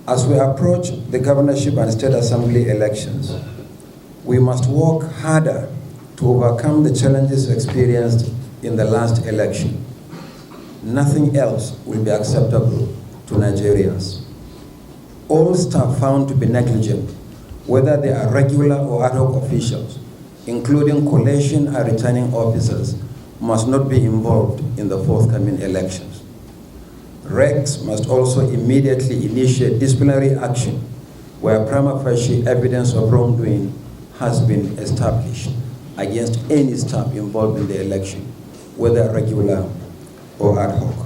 As we approach the governorship and state assembly elections, we must work harder to overcome the challenges experienced in the last election. Nothing else will be acceptable to Nigerians. All staff found to be negligent, whether they are regular or ad hoc officials, including collation and returning officers, must not be involved in the forthcoming elections. RECs must also immediately initiate disciplinary action where prima facie evidence of wrongdoing has been established against any staff involved in the election, whether regular or ad hoc.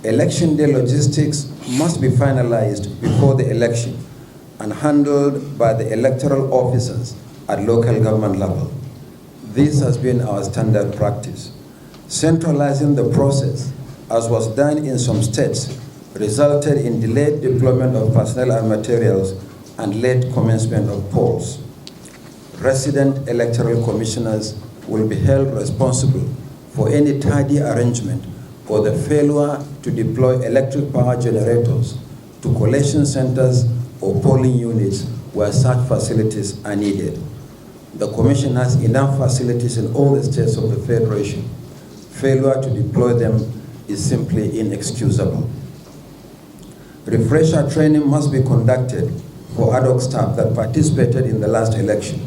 Election day logistics must be finalized before the election and handled by the electoral officers at local government level. This has been our standard practice. Centralizing the process, as was done in some states, resulted in delayed deployment of personnel and materials and late commencement of polls. Resident electoral commissioners will be held responsible for any tardy arrangement or the failure to deploy electric power generators to collation centers or polling units where such facilities are needed. The Commission has enough facilities in all the states of the Federation. Failure to deploy them is simply inexcusable. Refresher training must be conducted for ad hoc staff that participated in the last election.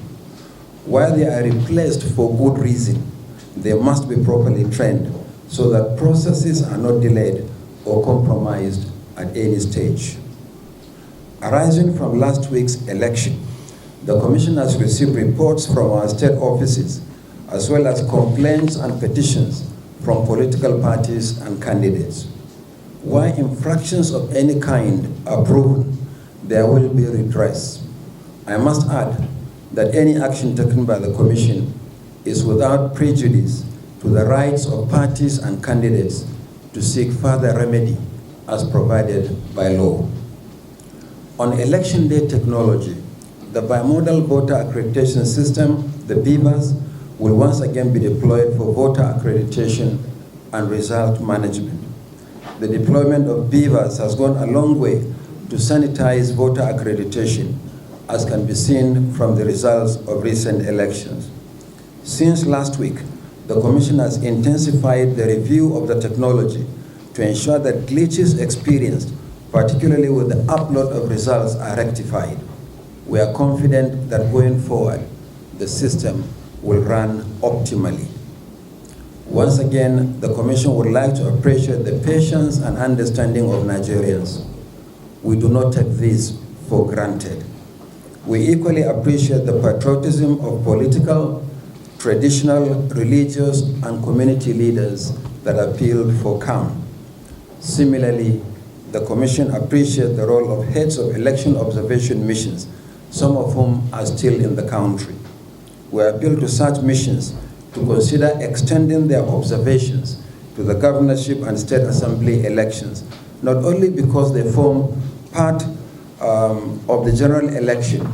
While they are replaced for good reason, they must be properly trained so that processes are not delayed or compromised at any stage. Arising from last week's election, the Commission has received reports from our state offices, as well as complaints and petitions from political parties and candidates. Where infractions of any kind are proven, there will be redress. I must add that any action taken by the Commission is without prejudice to the rights of parties and candidates to seek further remedy as provided by law. On election day technology, the bimodal voter accreditation system, the BVAS, will once again be deployed for voter accreditation and result management. The deployment of BVAS has gone a long way to sanitize voter accreditation, as can be seen from the results of recent elections. Since last week, the Commission has intensified the review of the technology to ensure that glitches experienced, particularly with the upload of results, are rectified. We are confident that going forward, the system will run optimally. Once again, the Commission would like to appreciate the patience and understanding of Nigerians. We do not take this for granted. We equally appreciate the patriotism of political, traditional, religious, and community leaders that appealed for calm. Similarly, the Commission appreciates the role of heads of election observation missions, some of whom are still in the country. We appeal to such missions to consider extending their observations to the governorship and state assembly elections, not only because they form part of the general election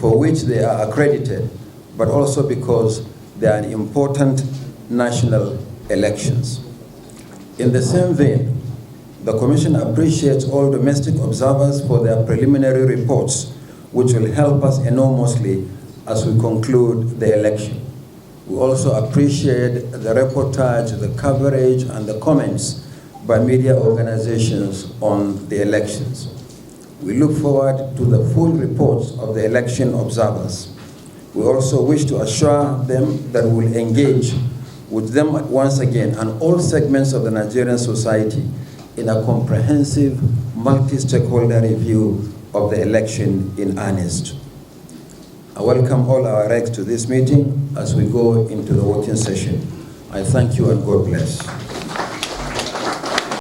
for which they are accredited, but also because they are important national elections. In the same vein, the Commission appreciates all domestic observers for their preliminary reports, which will help us enormously as we conclude the election. We also appreciate the reportage, the coverage, and the comments by media organizations on the elections. We look forward to the full reports of the election observers. We also wish to assure them that we will engage with them once again and all segments of the Nigerian society in a comprehensive, multi-stakeholder review of the election in earnest. I welcome all our RECs to this meeting as we go into the voting session. I thank you and God bless.